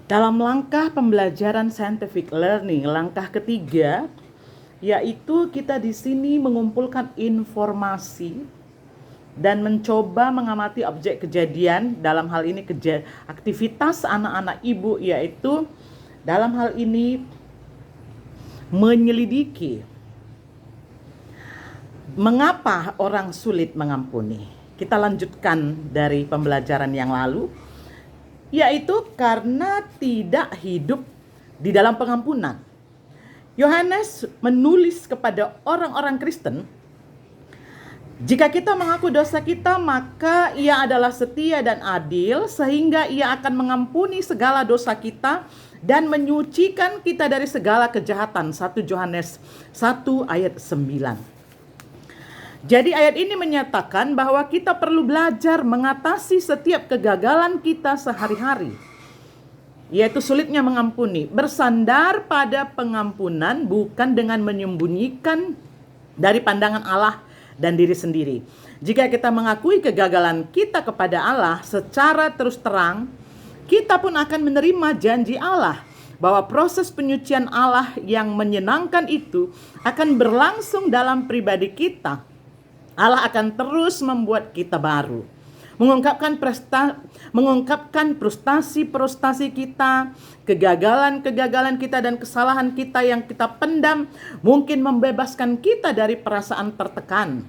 Dalam langkah pembelajaran scientific learning, langkah ketiga, yaitu kita di sini mengumpulkan informasi dan mencoba mengamati objek kejadian, dalam hal ini aktivitas anak-anak ibu, yaitu dalam hal ini menyelidiki mengapa orang sulit mengampuni. Kita lanjutkan dari pembelajaran yang lalu, yaitu karena tidak hidup di dalam pengampunan. Yohanes menulis kepada orang-orang Kristen, jika kita mengaku dosa kita, maka ia adalah setia dan adil, sehingga ia akan mengampuni segala dosa kita dan menyucikan kita dari segala kejahatan. 1 Yohanes 1 ayat 9. Jadi ayat ini menyatakan bahwa kita perlu belajar mengatasi setiap kegagalan kita sehari-hari, yaitu sulitnya mengampuni. Bersandar pada pengampunan bukan dengan menyembunyikan dari pandangan Allah dan diri sendiri. Jika kita mengakui kegagalan kita kepada Allah secara terus terang, kita pun akan menerima janji Allah bahwa proses penyucian Allah yang menyenangkan itu akan berlangsung dalam pribadi kita. Allah akan terus membuat kita baru, mengungkapkan frustasi kita, kegagalan kita dan kesalahan kita yang kita pendam, mungkin membebaskan kita dari perasaan tertekan.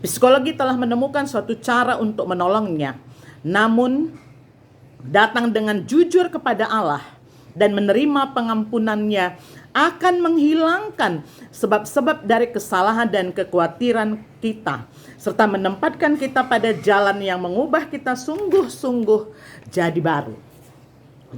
Psikologi telah menemukan suatu cara untuk menolongnya, namun datang dengan jujur kepada Allah dan menerima pengampunannya akan menghilangkan sebab-sebab dari kesalahan dan kekhawatiran kita, serta menempatkan kita pada jalan yang mengubah kita sungguh-sungguh jadi baru.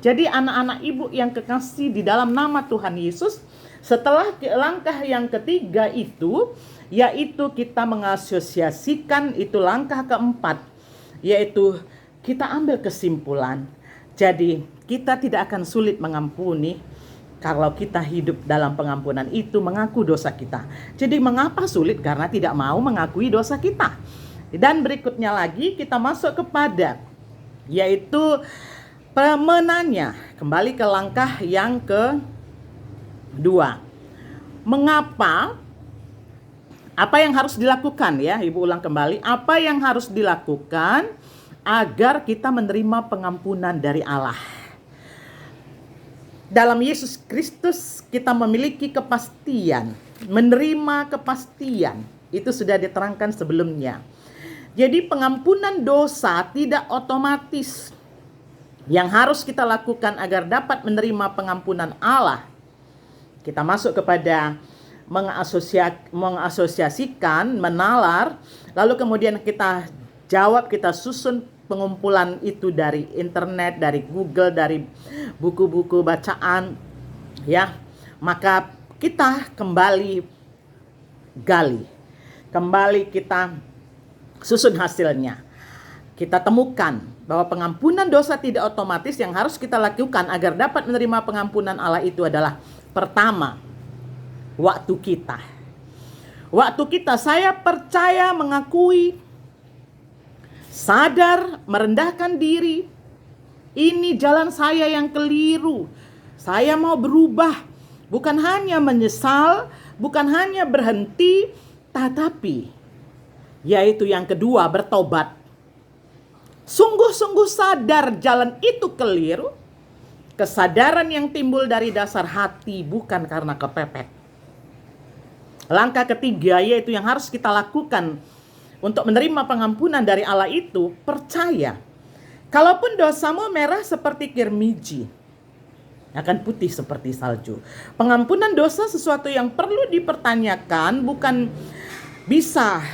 Jadi anak-anak ibu yang kekasih di dalam nama Tuhan Yesus, setelah langkah yang ketiga itu, yaitu kita mengasosiasikan, itu langkah keempat, yaitu kita ambil kesimpulan. Jadi kita tidak akan sulit mengampuni kalau kita hidup dalam pengampunan itu, mengaku dosa kita. Jadi mengapa sulit? Karena tidak mau mengakui dosa kita. Dan berikutnya lagi kita masuk kepada, yaitu pemenanya. Kembali ke langkah yang kedua. Mengapa? Apa yang harus dilakukan ya? Ibu ulang kembali. Apa yang harus dilakukan agar kita menerima pengampunan dari Allah? Dalam Yesus Kristus kita memiliki kepastian, menerima kepastian. Itu sudah diterangkan sebelumnya. Jadi pengampunan dosa tidak otomatis. Yang harus kita lakukan agar dapat menerima pengampunan Allah, kita masuk kepada mengasosiasikan, menalar, lalu kemudian kita jawab, kita susun pengumpulan itu dari internet, dari Google, dari buku-buku bacaan, ya. Maka kita kembali gali, kembali kita susun hasilnya. Kita temukan bahwa pengampunan dosa tidak otomatis. Yang harus kita lakukan agar dapat menerima pengampunan Allah itu adalah, pertama, waktu kita. Waktu kita, saya percaya, mengakui, sadar, merendahkan diri. Ini jalan saya yang keliru. Saya mau berubah. Bukan hanya menyesal, bukan hanya berhenti, tetapi yaitu yang kedua, bertobat. Sungguh-sungguh sadar jalan itu keliru. Kesadaran yang timbul dari dasar hati, bukan karena kepepet. Langkah ketiga, yaitu yang harus kita lakukan untuk menerima pengampunan dari Allah itu, percaya. Kalaupun dosamu merah seperti kirmiji, akan putih seperti salju. Pengampunan dosa sesuatu yang perlu dipertanyakan, bukan bisa,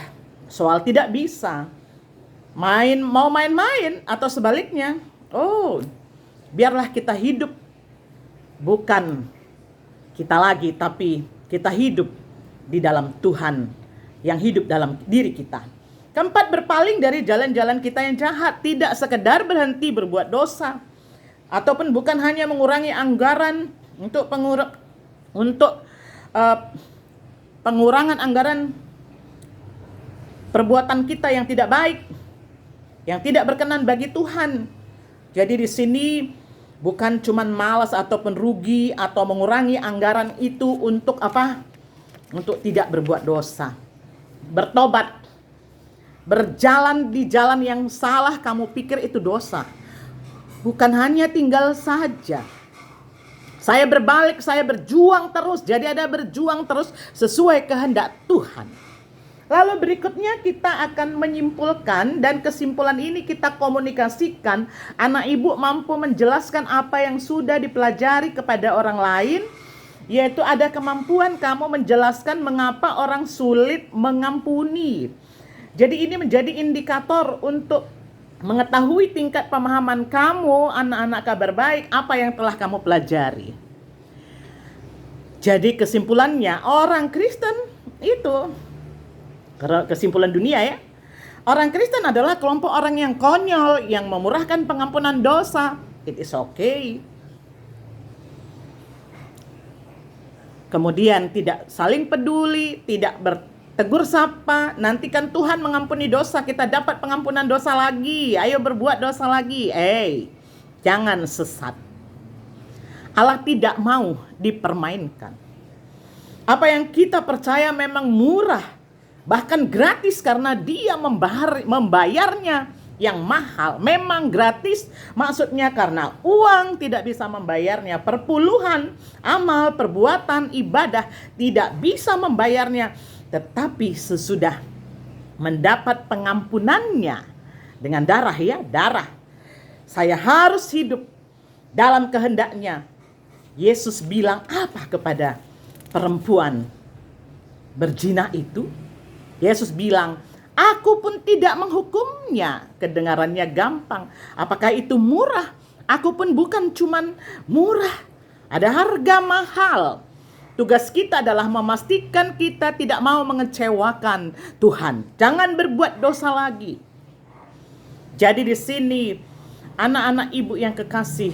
soal tidak bisa. Mau main-main atau sebaliknya. Oh, biarlah kita hidup, bukan kita lagi, tapi kita hidup di dalam Tuhan yang hidup dalam diri kita. Keempat, berpaling dari jalan-jalan kita yang jahat. Tidak sekedar berhenti berbuat dosa, ataupun bukan hanya mengurangi anggaran untuk pengurangan anggaran perbuatan kita yang tidak baik, yang tidak berkenan bagi Tuhan. Jadi di sini Bukan cuman malas ataupun rugi atau mengurangi anggaran itu untuk apa? Untuk tidak berbuat dosa. Bertobat. Berjalan di jalan yang salah kamu pikir itu dosa. Bukan hanya tinggal saja. Saya berbalik, saya berjuang terus. Jadi ada berjuang terus sesuai kehendak Tuhan. Lalu berikutnya kita akan menyimpulkan, dan kesimpulan ini kita komunikasikan. Anak ibu mampu menjelaskan apa yang sudah dipelajari kepada orang lain, yaitu ada kemampuan kamu menjelaskan mengapa orang sulit mengampuni. Jadi ini menjadi indikator untuk mengetahui tingkat pemahaman kamu, anak-anak kabar baik, apa yang telah kamu pelajari. Jadi kesimpulannya, orang Kristen itu, kesimpulan dunia ya, orang Kristen adalah kelompok orang yang konyol, yang memurahkan pengampunan dosa. It is okay. Kemudian tidak saling peduli, tidak tegur sapa, nantikan Tuhan mengampuni dosa, kita dapat pengampunan dosa lagi, ayo berbuat dosa lagi. Jangan sesat. Allah tidak mau dipermainkan. Apa yang kita percaya memang murah, bahkan gratis karena Dia membayarnya yang mahal. Memang gratis, maksudnya karena uang tidak bisa membayarnya, perpuluhan, amal, perbuatan, ibadah tidak bisa membayarnya. Tetapi sesudah mendapat pengampunannya dengan darah ya, darah. Saya harus hidup dalam kehendaknya. Yesus bilang apa kepada perempuan berzina itu? Yesus bilang, aku pun tidak menghukumnya. Kedengarannya gampang. Apakah itu murah? Aku pun bukan cuman murah. Ada harga mahal. Tugas kita adalah memastikan kita tidak mau mengecewakan Tuhan. Jangan berbuat dosa lagi. Jadi di sini anak-anak ibu yang kekasih,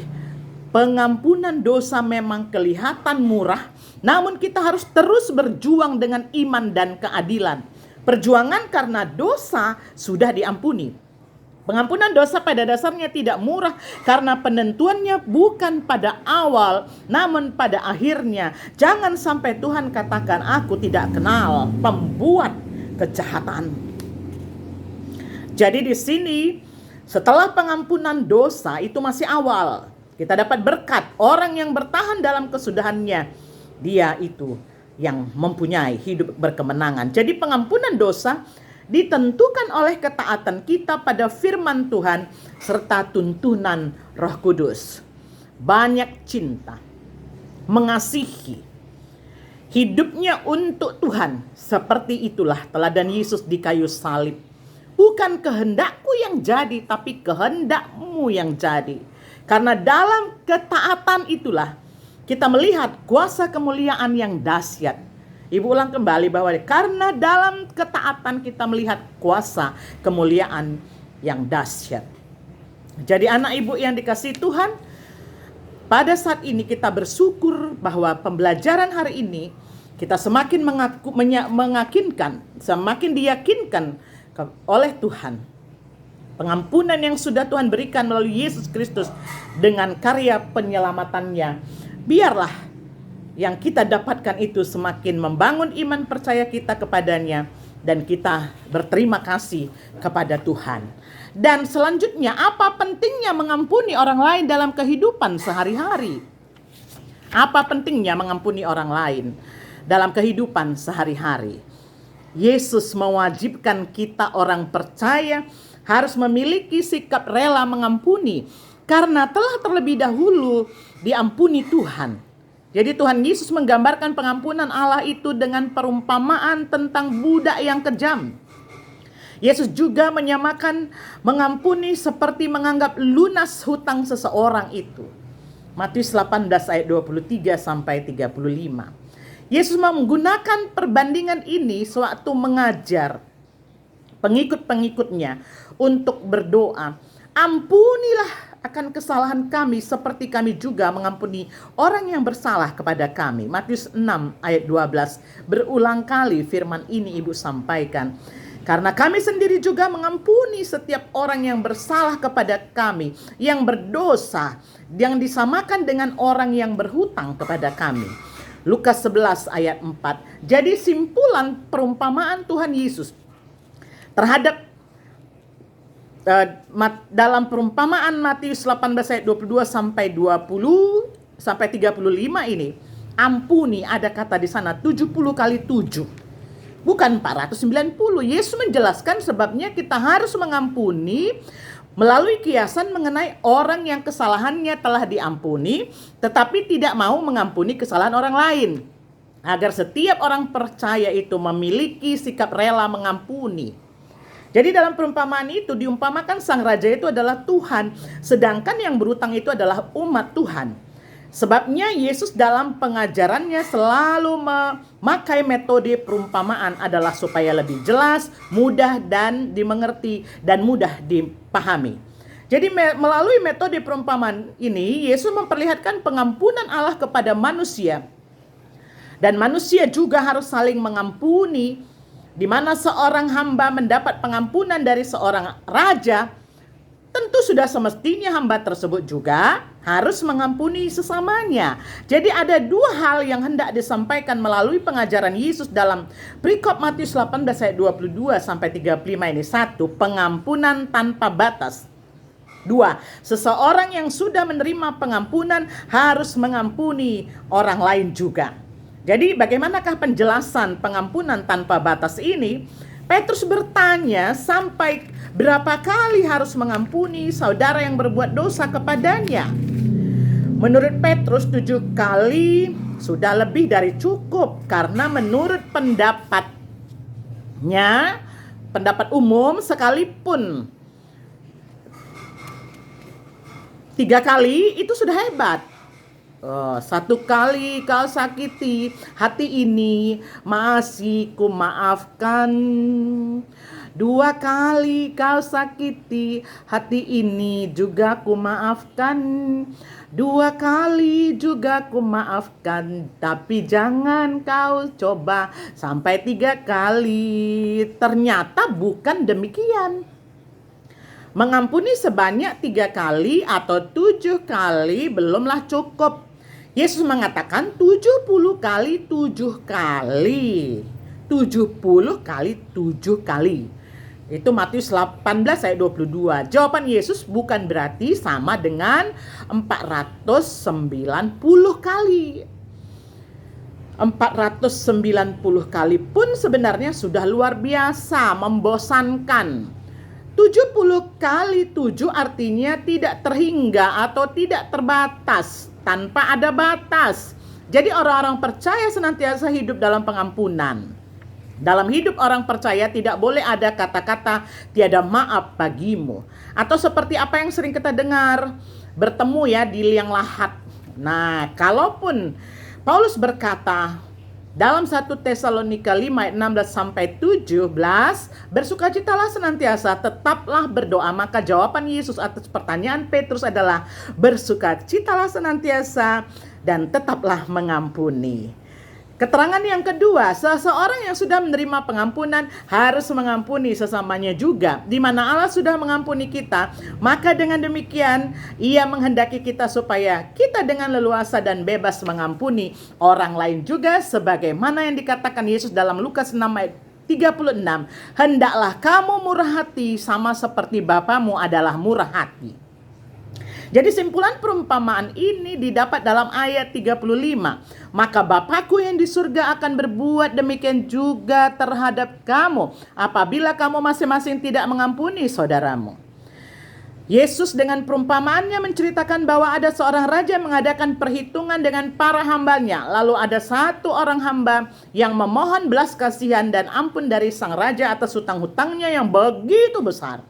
pengampunan dosa memang kelihatan murah, namun kita harus terus berjuang dengan iman dan keadilan. Perjuangan karena dosa sudah diampuni. Pengampunan dosa pada dasarnya tidak murah karena penentuannya bukan pada awal, namun pada akhirnya. Jangan sampai Tuhan katakan, aku tidak kenal pembuat kejahatan. Jadi di sini setelah pengampunan dosa itu masih awal. Kita dapat berkat. Orang yang bertahan dalam kesudahannya, dia itu yang mempunyai hidup berkemenangan. Jadi pengampunan dosa ditentukan oleh ketaatan kita pada firman Tuhan serta tuntunan Roh Kudus. Banyak cinta, mengasihi, hidupnya untuk Tuhan. Seperti itulah teladan Yesus di kayu salib. Bukan kehendakku yang jadi, tapi kehendakmu yang jadi. Karena dalam ketaatan itulah kita melihat kuasa kemuliaan yang dahsyat. Ibu ulang kembali bahwa karena dalam ketaatan kita melihat kuasa kemuliaan yang dahsyat. Jadi anak ibu yang dikasihi Tuhan, pada saat ini kita bersyukur bahwa pembelajaran hari ini kita semakin mengakinkan, semakin diyakinkan oleh Tuhan. Pengampunan yang sudah Tuhan berikan melalui Yesus Kristus dengan karya penyelamatannya. Biarlah yang kita dapatkan itu semakin membangun iman percaya kita kepadanya, dan kita berterima kasih kepada Tuhan. Dan selanjutnya, apa pentingnya mengampuni orang lain dalam kehidupan sehari-hari? Apa pentingnya mengampuni orang lain dalam kehidupan sehari-hari? Yesus mewajibkan kita orang percaya harus memiliki sikap rela mengampuni karena telah terlebih dahulu diampuni Tuhan. Jadi Tuhan Yesus menggambarkan pengampunan Allah itu dengan perumpamaan tentang budak yang kejam. Yesus juga menyamakan mengampuni seperti menganggap lunas hutang seseorang itu. Matius 18 ayat 23 sampai 35. Yesus menggunakan perbandingan ini sewaktu mengajar pengikut-pengikutnya untuk berdoa, ampunilah akan kesalahan kami seperti kami juga mengampuni orang yang bersalah kepada kami. Matius 6 ayat 12. Berulang kali firman ini ibu sampaikan. Karena kami sendiri juga mengampuni setiap orang yang bersalah kepada kami, yang berdosa, yang disamakan dengan orang yang berhutang kepada kami. Lukas 11 ayat 4. Jadi simpulan perumpamaan Tuhan Yesus terhadap dalam perumpamaan Matius 18 ayat 22 sampai 20 sampai 35 ini, ampuni, ada kata di sana 70 kali 7. Bukan 490. Yesus menjelaskan sebabnya kita harus mengampuni melalui kiasan mengenai orang yang kesalahannya telah diampuni, tetapi tidak mau mengampuni kesalahan orang lain. Agar setiap orang percaya itu memiliki sikap rela mengampuni. Jadi dalam perumpamaan itu diumpamakan sang raja itu adalah Tuhan, sedangkan yang berutang itu adalah umat Tuhan. Sebabnya Yesus dalam pengajarannya selalu memakai metode perumpamaan adalah supaya lebih jelas, mudah dan dimengerti dan mudah dipahami. Jadi melalui metode perumpamaan ini Yesus memperlihatkan pengampunan Allah kepada manusia. Dan manusia juga harus saling mengampuni, di mana seorang hamba mendapat pengampunan dari seorang raja. Tentu sudah semestinya hamba tersebut juga harus mengampuni sesamanya. Jadi ada dua hal yang hendak disampaikan melalui pengajaran Yesus dalam perikop Matius 18 ayat 22 sampai 35 ini. 1. Pengampunan tanpa batas. 2. Seseorang yang sudah menerima pengampunan harus mengampuni orang lain juga. Jadi bagaimanakah penjelasan pengampunan tanpa batas ini? Petrus bertanya sampai berapa kali harus mengampuni saudara yang berbuat dosa kepadanya. Menurut Petrus 7 kali sudah lebih dari cukup, karena menurut pendapatnya, pendapat umum, sekalipun 3 kali itu sudah hebat. 1 kali kau sakiti hati ini, masih ku maafkan. 2 kali kau sakiti hati ini, juga ku maafkan. 2 kali juga ku maafkan, tapi jangan kau coba sampai 3 kali. Ternyata bukan demikian. Mengampuni sebanyak 3 kali atau 7 kali belumlah cukup. Yesus mengatakan 70 kali 7 kali. 70 kali 7 kali. Itu Matius 18 ayat 22. Jawaban Yesus bukan berarti sama dengan 490 kali. 490 kali pun sebenarnya sudah luar biasa, membosankan. 70 kali 7 artinya tidak terhingga atau tidak terbatas, tanpa ada batas. Jadi orang-orang percaya senantiasa hidup dalam pengampunan. Dalam hidup orang percaya tidak boleh ada kata-kata tiada maaf bagimu. Atau seperti apa yang sering kita dengar, bertemu ya di liang lahat. Nah, kalaupun Paulus berkata dalam 1 Tesalonika 5 ayat 16 sampai 17, bersukacitalah senantiasa, tetaplah berdoa. Maka jawaban Yesus atas pertanyaan Petrus adalah bersukacitalah senantiasa dan tetaplah mengampuni. Keterangan yang kedua, seseorang yang sudah menerima pengampunan harus mengampuni sesamanya juga. Di mana Allah sudah mengampuni kita, maka dengan demikian Ia menghendaki kita supaya kita dengan leluasa dan bebas mengampuni orang lain juga, sebagaimana yang dikatakan Yesus dalam Lukas 6 ayat 36. Hendaklah kamu murah hati sama seperti Bapamu adalah murah hati. Jadi simpulan perumpamaan ini didapat dalam ayat 35. Maka Bapakku yang di surga akan berbuat demikian juga terhadap kamu, apabila kamu masing-masing tidak mengampuni saudaramu. Yesus dengan perumpamaannya menceritakan bahwa ada seorang raja mengadakan perhitungan dengan para hambanya. Lalu ada satu orang hamba yang memohon belas kasihan dan ampun dari sang raja atas hutang-hutangnya yang begitu besar.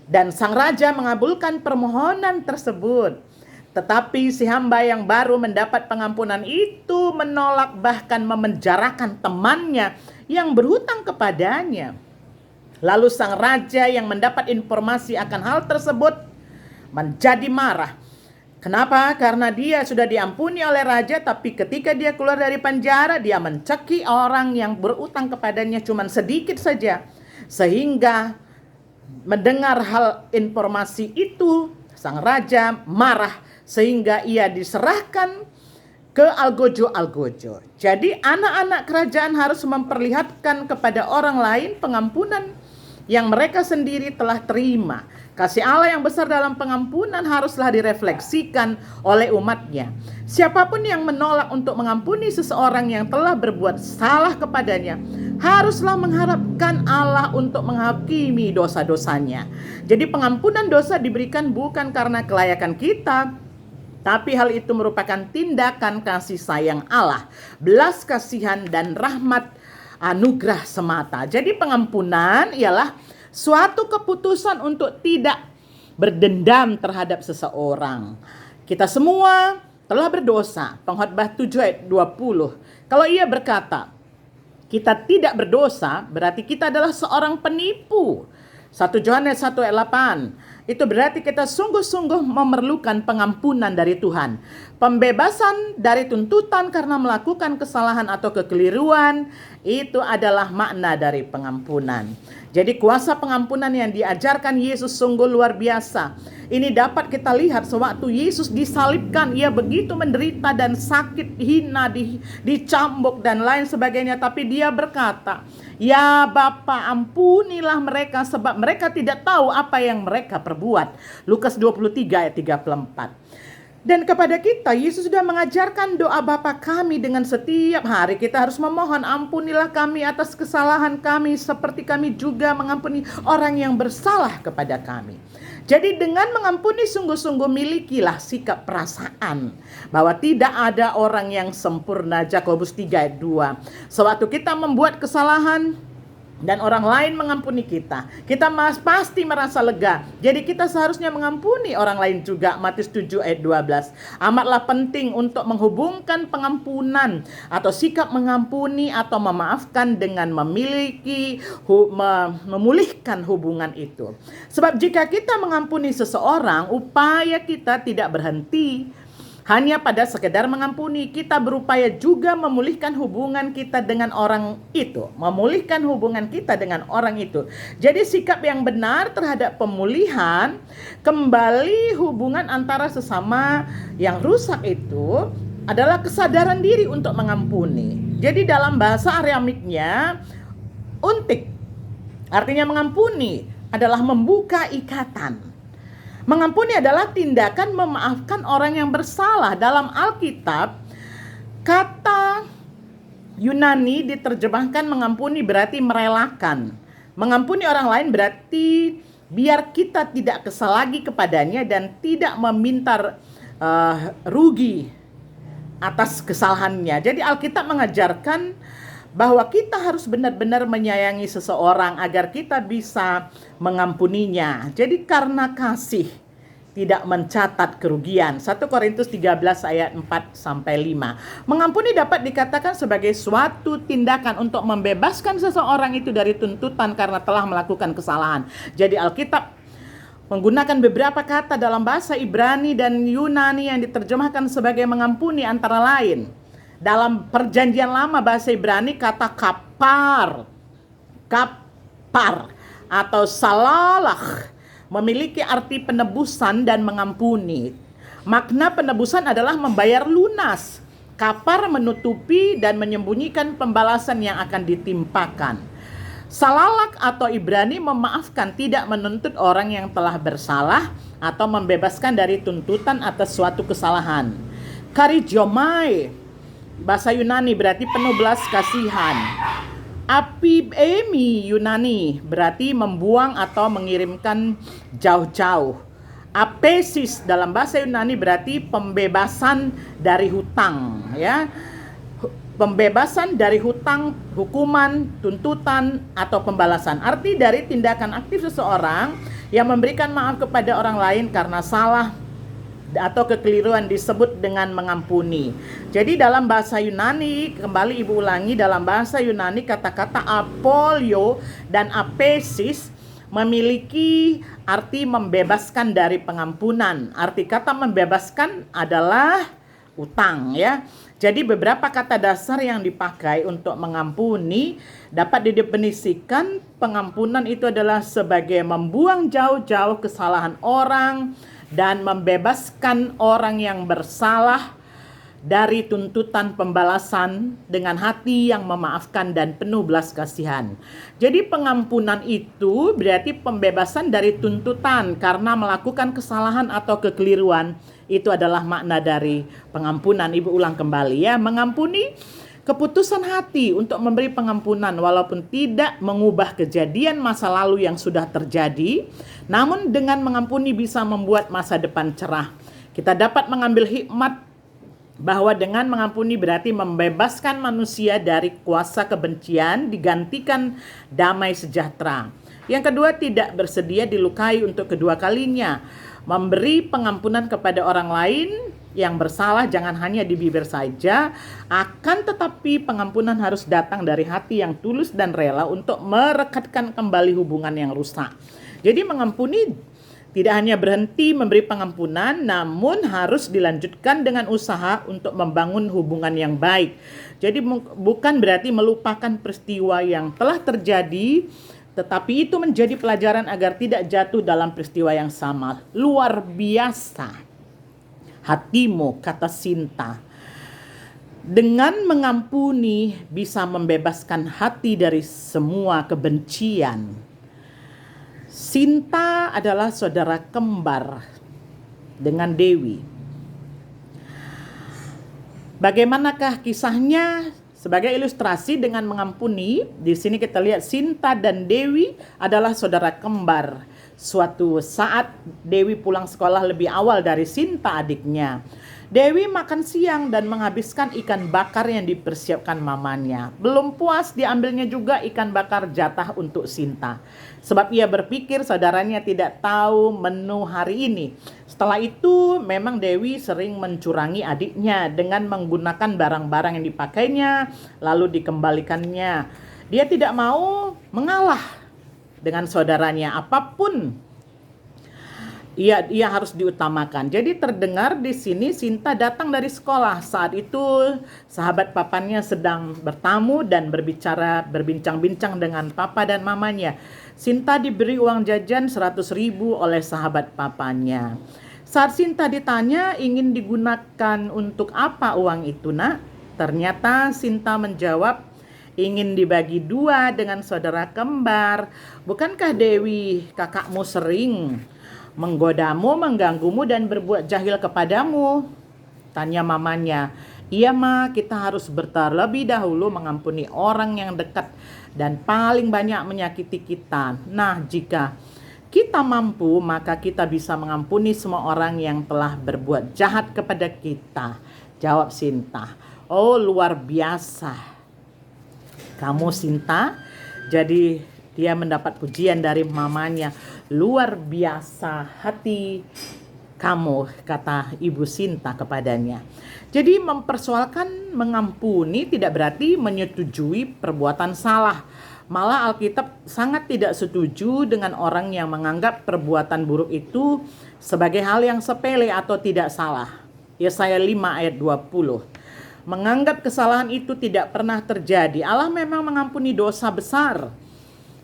Dan sang raja mengabulkan permohonan tersebut. Tetapi si hamba yang baru mendapat pengampunan itu menolak, bahkan memenjarakan temannya yang berhutang kepadanya. Lalu sang raja yang mendapat informasi akan hal tersebut menjadi marah. Kenapa? Karena dia sudah diampuni oleh raja, tapi ketika dia keluar dari penjara, dia menceki orang yang berutang kepadanya cuma sedikit saja. Sehingga mendengar hal informasi itu, sang raja marah sehingga ia diserahkan ke algojo-algojo. Jadi anak-anak kerajaan harus memperlihatkan kepada orang lain pengampunan yang mereka sendiri telah terima. Kasih Allah yang besar dalam pengampunan haruslah direfleksikan oleh umatnya. Siapapun yang menolak untuk mengampuni seseorang yang telah berbuat salah kepadanya, haruslah mengharapkan Allah untuk menghakimi dosa-dosanya. Jadi pengampunan dosa diberikan bukan karena kelayakan kita, tapi hal itu merupakan tindakan kasih sayang Allah, belas kasihan dan rahmat anugerah semata. Jadi pengampunan ialah suatu keputusan untuk tidak berdendam terhadap seseorang. Kita semua telah berdosa. Pengkhotbah 7 ayat 20. Kalau ia berkata, kita tidak berdosa, berarti kita adalah seorang penipu. 1 Yohanes 1 ayat 8. Itu berarti kita sungguh-sungguh memerlukan pengampunan dari Tuhan. Pembebasan dari tuntutan karena melakukan kesalahan atau kekeliruan, itu adalah makna dari pengampunan. Jadi kuasa pengampunan yang diajarkan Yesus sungguh luar biasa. Ini dapat kita lihat sewaktu Yesus disalibkan, ia begitu menderita dan sakit, hina, dicambuk dan lain sebagainya. Tapi dia berkata, ya Bapa, ampunilah mereka sebab mereka tidak tahu apa yang mereka perbuat. Lukas 23 ayat 34. Dan kepada kita, Yesus sudah mengajarkan doa Bapa kami dengan setiap hari. Kita harus memohon, ampunilah kami atas kesalahan kami, seperti kami juga mengampuni orang yang bersalah kepada kami. Jadi dengan mengampuni sungguh-sungguh milikilah sikap perasaan bahwa tidak ada orang yang sempurna. Yakobus 3 ayat 2. Sewaktu kita membuat kesalahan dan orang lain mengampuni kita pasti merasa lega. Jadi kita seharusnya mengampuni orang lain juga. Matius 7 ayat 12. Amatlah penting untuk menghubungkan pengampunan atau sikap mengampuni atau memaafkan dengan memulihkan hubungan itu. Sebab jika kita mengampuni seseorang, upaya kita tidak berhenti hanya pada sekedar mengampuni. Kita berupaya juga memulihkan hubungan kita dengan orang itu. Jadi sikap yang benar terhadap pemulihan kembali hubungan antara sesama yang rusak itu adalah kesadaran diri untuk mengampuni. Jadi dalam bahasa Aramiknya, untik artinya mengampuni adalah membuka ikatan. Mengampuni adalah tindakan memaafkan orang yang bersalah. Dalam Alkitab, kata Yunani diterjemahkan mengampuni berarti merelakan. Mengampuni orang lain berarti biar kita tidak kesal lagi kepadanya dan tidak meminta rugi atas kesalahannya. Jadi Alkitab mengajarkan bahwa kita harus benar-benar menyayangi seseorang agar kita bisa mengampuninya. Jadi karena kasih tidak mencatat kerugian. 1 Korintus 13 ayat 4-5. Mengampuni dapat dikatakan sebagai suatu tindakan untuk membebaskan seseorang itu dari tuntutan karena telah melakukan kesalahan. Jadi Alkitab menggunakan beberapa kata dalam bahasa Ibrani dan Yunani yang diterjemahkan sebagai mengampuni antara lain. Dalam perjanjian lama bahasa Ibrani kata kapar atau salalah memiliki arti penebusan dan mengampuni. Makna penebusan adalah membayar lunas. Kapar menutupi dan menyembunyikan pembalasan yang akan ditimpakan. Salalak atau Ibrani memaafkan, tidak menuntut orang yang telah bersalah atau membebaskan dari tuntutan atas suatu kesalahan. Karijomai bahasa Yunani berarti penuh belas kasihan. Apibemi Yunani berarti membuang atau mengirimkan jauh-jauh. Apesis dalam bahasa Yunani berarti pembebasan dari hutang, ya. Pembebasan dari hutang, hukuman, tuntutan atau pembalasan. Arti dari tindakan aktif seseorang yang memberikan maaf kepada orang lain karena salah atau kekeliruan disebut dengan mengampuni. Jadi dalam bahasa Yunani, kembali ibu ulangi, dalam bahasa Yunani kata-kata apolio dan apesis memiliki arti membebaskan dari pengampunan. Arti kata membebaskan adalah utang ya. Jadi beberapa kata dasar yang dipakai untuk mengampuni dapat didefinisikan pengampunan itu adalah sebagai membuang jauh-jauh kesalahan orang dan membebaskan orang yang bersalah dari tuntutan pembalasan dengan hati yang memaafkan dan penuh belas kasihan. Jadi pengampunan itu berarti pembebasan dari tuntutan karena melakukan kesalahan atau kekeliruan. Itu adalah makna dari pengampunan. Ibu ulang kembali ya, mengampuni keputusan hati untuk memberi pengampunan walaupun tidak mengubah kejadian masa lalu yang sudah terjadi, namun dengan mengampuni bisa membuat masa depan cerah. Kita dapat mengambil hikmat bahwa dengan mengampuni berarti membebaskan manusia dari kuasa kebencian, digantikan damai sejahtera. Yang kedua, tidak bersedia dilukai untuk kedua kalinya. Memberi pengampunan kepada orang lain yang bersalah jangan hanya di bibir saja, akan tetapi pengampunan harus datang dari hati yang tulus dan rela untuk merekatkan kembali hubungan yang rusak. Jadi mengampuni tidak hanya berhenti memberi pengampunan, namun harus dilanjutkan dengan usaha untuk membangun hubungan yang baik. Jadi bukan berarti melupakan peristiwa yang telah terjadi, tetapi itu menjadi pelajaran agar tidak jatuh dalam peristiwa yang sama. Luar biasa hatimu, kata Sinta. Dengan mengampuni bisa membebaskan hati dari semua kebencian. Sinta adalah saudara kembar dengan Dewi. Bagaimanakah kisahnya? Sebagai ilustrasi dengan mengampuni, di sini kita lihat Sinta dan Dewi adalah saudara kembar. Suatu saat Dewi pulang sekolah lebih awal dari Sinta adiknya. Dewi makan siang dan menghabiskan ikan bakar yang dipersiapkan mamanya. Belum puas, diambilnya juga ikan bakar jatah untuk Sinta. Sebab ia berpikir saudaranya tidak tahu menu hari ini. Setelah itu memang Dewi sering mencurangi adiknya dengan menggunakan barang-barang yang dipakainya lalu dikembalikannya. Dia tidak mau mengalah dengan saudaranya, apapun ia harus diutamakan. Jadi terdengar di sini Sinta datang dari sekolah. Saat itu sahabat papanya sedang bertamu dan berbincang-bincang dengan papa dan mamanya. Sinta diberi uang jajan 100.000 oleh sahabat papanya. Saat Sinta ditanya ingin digunakan untuk apa uang itu, nak? Ternyata Sinta menjawab ingin dibagi dua dengan saudara kembar. Bukankah Dewi kakakmu sering menggodamu, mengganggumu dan berbuat jahil kepadamu? Tanya mamanya. Iya ma, kita harus terlebih dahulu mengampuni orang yang dekat dan paling banyak menyakiti kita. Nah, jika kita mampu, maka kita bisa mengampuni semua orang yang telah berbuat jahat kepada kita. Jawab Sinta. Oh, luar biasa kamu Sinta. Jadi dia mendapat pujian dari mamanya. Luar biasa hati kamu, kata Ibu Sinta kepadanya. Jadi mempersoalkan mengampuni tidak berarti menyetujui perbuatan salah. Malah Alkitab sangat tidak setuju dengan orang yang menganggap perbuatan buruk itu sebagai hal yang sepele atau tidak salah. Yesaya 5 ayat 20. Menganggap kesalahan itu tidak pernah terjadi. Allah memang mengampuni dosa besar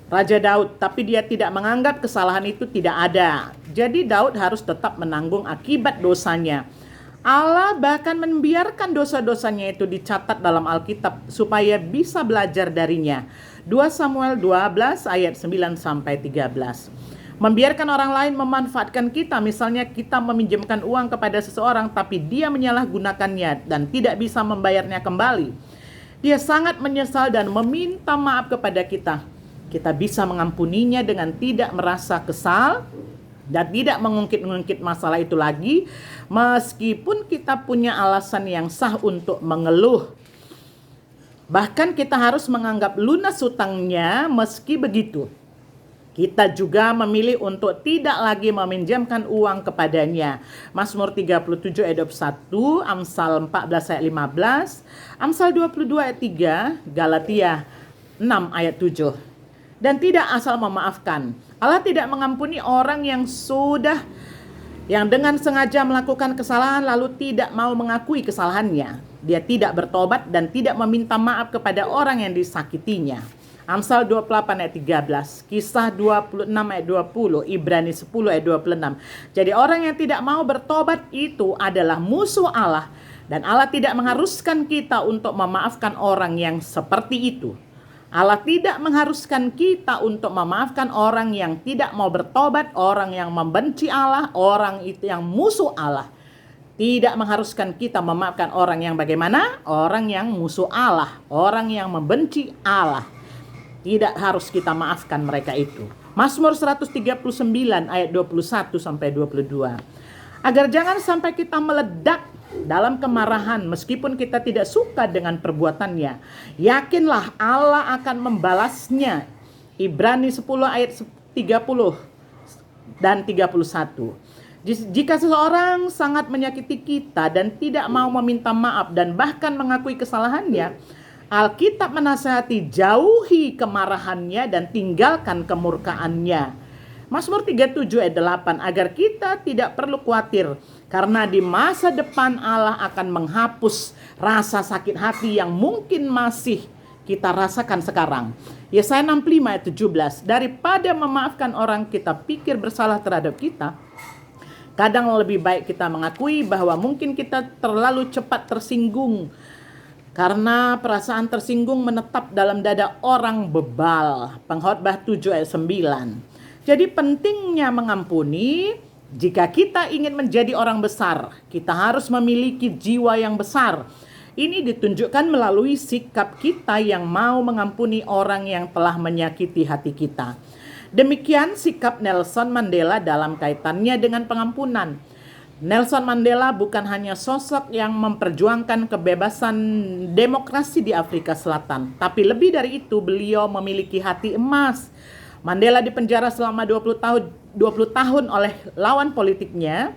Raja Daud, tapi dia tidak menganggap kesalahan itu tidak ada. Jadi Daud harus tetap menanggung akibat dosanya. Allah bahkan membiarkan dosa-dosanya itu dicatat dalam Alkitab supaya bisa belajar darinya. 2 Samuel 12 ayat 9 sampai 13. Membiarkan orang lain memanfaatkan kita, misalnya kita meminjamkan uang kepada seseorang tapi dia menyalahgunakannya dan tidak bisa membayarnya kembali. Dia sangat menyesal dan meminta maaf kepada kita. Kita bisa mengampuninya dengan tidak merasa kesal dan tidak mengungkit-ungkit masalah itu lagi, meskipun kita punya alasan yang sah untuk mengeluh. Bahkan kita harus menganggap lunas hutangnya. Meski begitu, kita juga memilih untuk tidak lagi meminjamkan uang kepadanya. Mazmur 37 ayat 21, Amsal 14 ayat 15, Amsal 22 ayat 3, Galatia 6 ayat 7. Dan tidak asal memaafkan. Allah tidak mengampuni orang yang sudah yang dengan sengaja melakukan kesalahan lalu tidak mau mengakui kesalahannya. Dia tidak bertobat dan tidak meminta maaf kepada orang yang disakitinya. Amsal 28 ayat 13, Kisah 26 ayat 20, Ibrani 10 ayat 26. Jadi orang yang tidak mau bertobat itu adalah musuh Allah, dan Allah tidak mengharuskan kita untuk memaafkan orang yang seperti itu. Allah tidak mengharuskan kita untuk memaafkan orang yang tidak mau bertobat, orang yang membenci Allah, orang itu yang musuh Allah. Tidak mengharuskan kita memaafkan orang yang bagaimana? Orang yang musuh Allah, orang yang membenci Allah. Tidak harus kita maafkan mereka itu. Mazmur 139 ayat 21 sampai 22. Agar jangan sampai kita meledak dalam kemarahan meskipun kita tidak suka dengan perbuatannya. Yakinlah Allah akan membalasnya. Ibrani 10 ayat 30 dan 31. Jika seseorang sangat menyakiti kita dan tidak mau meminta maaf dan bahkan mengakui kesalahannya, Alkitab menasihati jauhi kemarahannya dan tinggalkan kemurkaannya. Mazmur 37 ayat 8, agar kita tidak perlu khawatir karena di masa depan Allah akan menghapus rasa sakit hati yang mungkin masih kita rasakan sekarang. Yesaya 65 ayat 17, daripada memaafkan orang kita pikir bersalah terhadap kita, kadang lebih baik kita mengakui bahwa mungkin kita terlalu cepat tersinggung. Karena perasaan tersinggung menetap dalam dada orang bebal. Pengkhotbah 7 ayat 9. Jadi pentingnya mengampuni. Jika kita ingin menjadi orang besar, kita harus memiliki jiwa yang besar. Ini ditunjukkan melalui sikap kita yang mau mengampuni orang yang telah menyakiti hati kita. Demikian sikap Nelson Mandela dalam kaitannya dengan pengampunan. Nelson Mandela bukan hanya sosok yang memperjuangkan kebebasan demokrasi di Afrika Selatan, tapi lebih dari itu beliau memiliki hati emas. Mandela dipenjara selama 20 tahun oleh lawan politiknya.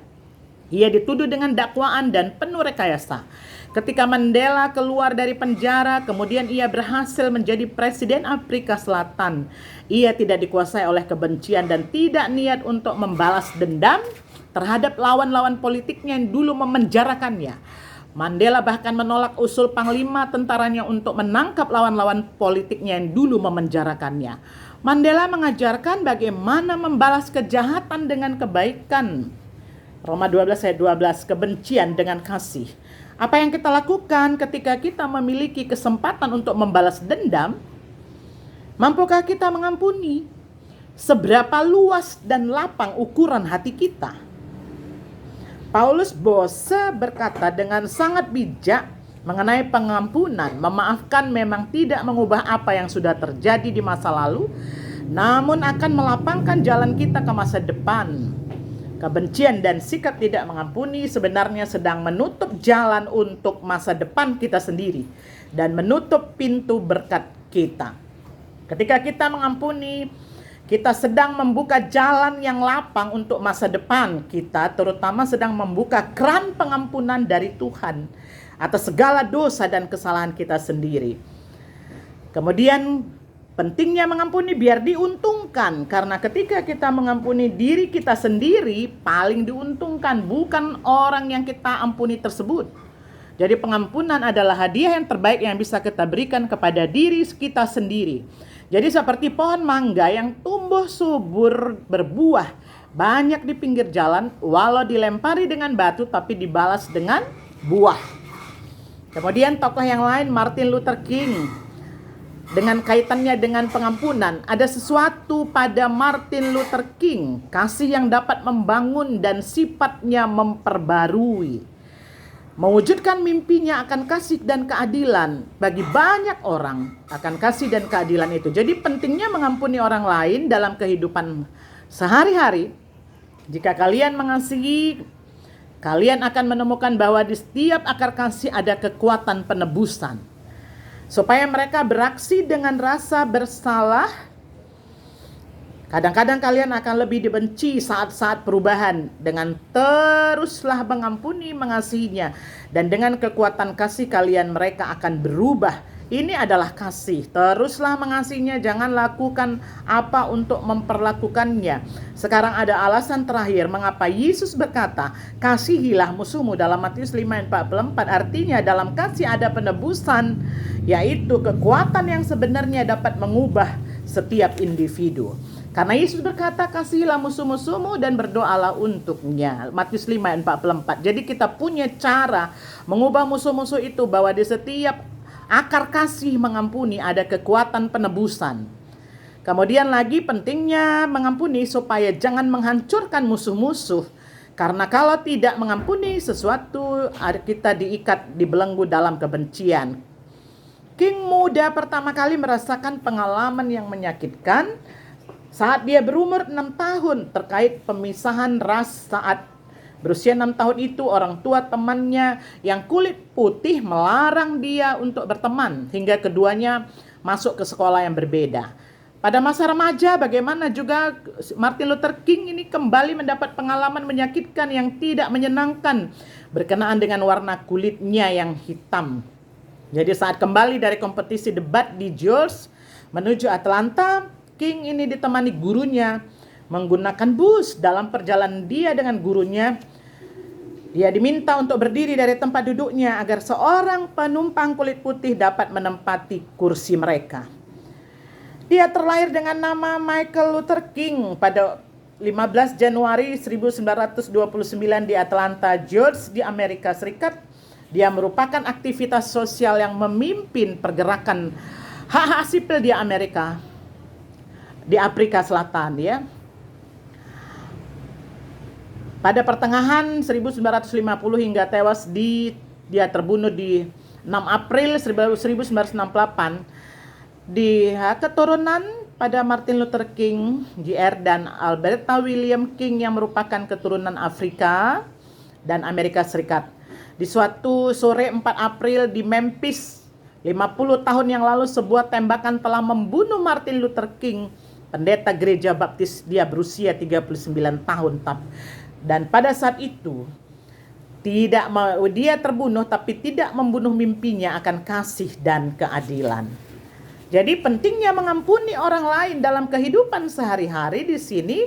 Ia dituduh dengan dakwaan dan penuh rekayasa. Ketika Mandela keluar dari penjara, kemudian ia berhasil menjadi presiden Afrika Selatan. Ia tidak dikuasai oleh kebencian dan tidak niat untuk membalas dendam terhadap lawan-lawan politiknya yang dulu memenjarakannya. Mandela bahkan menolak usul panglima tentaranya untuk menangkap lawan-lawan politiknya yang dulu memenjarakannya. Mandela mengajarkan bagaimana membalas kejahatan dengan kebaikan. Roma 12 ayat 12, kebencian dengan kasih. Apa yang kita lakukan ketika kita memiliki kesempatan untuk membalas dendam? Mampukah kita mengampuni? Seberapa luas dan lapang ukuran hati kita? Paulus Bose berkata dengan sangat bijak mengenai pengampunan. Memaafkan memang tidak mengubah apa yang sudah terjadi di masa lalu, namun akan melapangkan jalan kita ke masa depan. Kebencian dan sikap tidak mengampuni sebenarnya sedang menutup jalan untuk masa depan kita sendiri dan menutup pintu berkat kita. Ketika kita mengampuni, kita sedang membuka jalan yang lapang untuk masa depan kita, terutama sedang membuka keran pengampunan dari Tuhan atas segala dosa dan kesalahan kita sendiri. Kemudian pentingnya mengampuni biar diuntungkan, karena ketika kita mengampuni diri kita sendiri paling diuntungkan, bukan orang yang kita ampuni tersebut. Jadi pengampunan adalah hadiah yang terbaik yang bisa kita berikan kepada diri kita sendiri. Jadi seperti pohon mangga yang tumbuh subur berbuah banyak di pinggir jalan, walau dilempari dengan batu tapi dibalas dengan buah. Kemudian tokoh yang lain, Martin Luther King, dengan kaitannya dengan pengampunan, ada sesuatu pada Martin Luther King, kasih yang dapat membangun dan sifatnya memperbarui. Mewujudkan mimpinya akan kasih dan keadilan bagi banyak orang, akan kasih dan keadilan itu. Jadi pentingnya mengampuni orang lain dalam kehidupan sehari-hari. Jika kalian mengasihi, kalian akan menemukan bahwa di setiap akar kasih ada kekuatan penebusan. Supaya mereka beraksi dengan rasa bersalah. Kadang-kadang kalian akan lebih dibenci saat-saat perubahan. Dengan teruslah mengampuni, mengasihinya. Dan dengan kekuatan kasih kalian mereka akan berubah Ini adalah kasih. Teruslah mengasihinya, jangan lakukan apa untuk memperlakukannya. Sekarang ada alasan terakhir mengapa Yesus berkata, kasihilah musuhmu dalam Matius 5:44. Artinya dalam kasih ada penebusan, yaitu kekuatan yang sebenarnya dapat mengubah setiap individu. Karena Yesus berkata, kasihilah musuh-musuhmu dan berdoalah untuknya. Matius 5:44. Jadi kita punya cara mengubah musuh-musuh itu, bahwa di setiap akar kasih mengampuni ada kekuatan penebusan. Kemudian lagi pentingnya mengampuni supaya jangan menghancurkan musuh-musuh. Karena kalau tidak mengampuni sesuatu, kita diikat, dibelenggu dalam kebencian. King muda pertama kali merasakan pengalaman yang menyakitkan saat dia berumur 6 tahun terkait pemisahan ras. Saat berusia 6 tahun itu, orang tua temannya yang kulit putih melarang dia untuk berteman hingga keduanya masuk ke sekolah yang berbeda. Pada masa remaja, bagaimana juga Martin Luther King ini kembali mendapat pengalaman menyakitkan yang tidak menyenangkan berkenaan dengan warna kulitnya yang hitam. Jadi saat kembali dari kompetisi debat di Georgia menuju Atlanta, King ini ditemani gurunya menggunakan bus. Dalam perjalanan dia dengan gurunya, dia diminta untuk berdiri dari tempat duduknya agar seorang penumpang kulit putih dapat menempati kursi mereka. Dia terlahir dengan nama Michael Luther King pada 15 Januari 1929 di Atlanta, Georgia di Amerika Serikat. Dia merupakan aktivitas sosial yang memimpin pergerakan hak-hak sipil di Afrika Selatan, ya. Pada pertengahan 1950 hingga tewas dia terbunuh di 6 April 1968. Di keturunan pada Martin Luther King Jr. dan Alberta William King yang merupakan keturunan Afrika dan Amerika Serikat. Di suatu sore 4 April di Memphis, 50 tahun yang lalu, sebuah tembakan telah membunuh Martin Luther King, pendeta gereja baptis. Dia berusia 39 tahun. Dan pada saat itu dia terbunuh, tapi tidak membunuh mimpinya akan kasih dan keadilan. Jadi pentingnya mengampuni orang lain dalam kehidupan sehari-hari. Di sini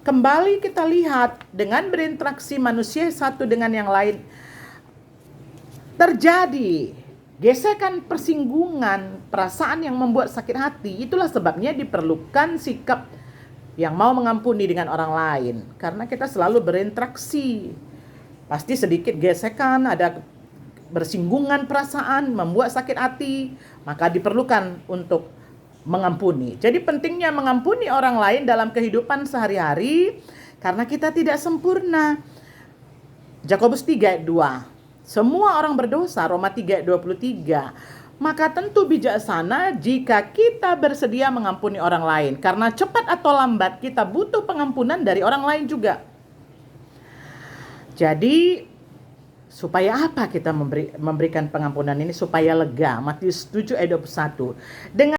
kembali kita lihat dengan berinteraksi manusia satu dengan yang lain terjadi gesekan, persinggungan, perasaan yang membuat sakit hati. Itulah sebabnya diperlukan sikap yang mau mengampuni dengan orang lain. Karena kita selalu berinteraksi, pasti sedikit gesekan, ada bersinggungan perasaan, membuat sakit hati, maka diperlukan untuk mengampuni. Jadi pentingnya mengampuni orang lain dalam kehidupan sehari-hari, karena kita tidak sempurna. Yakobus 3:2. Semua orang berdosa, Roma 3:23. Maka tentu bijaksana jika kita bersedia mengampuni orang lain, karena cepat atau lambat kita butuh pengampunan dari orang lain juga. Jadi supaya apa kita memberikan pengampunan ini? Supaya lega. Matius 7:21. Dengan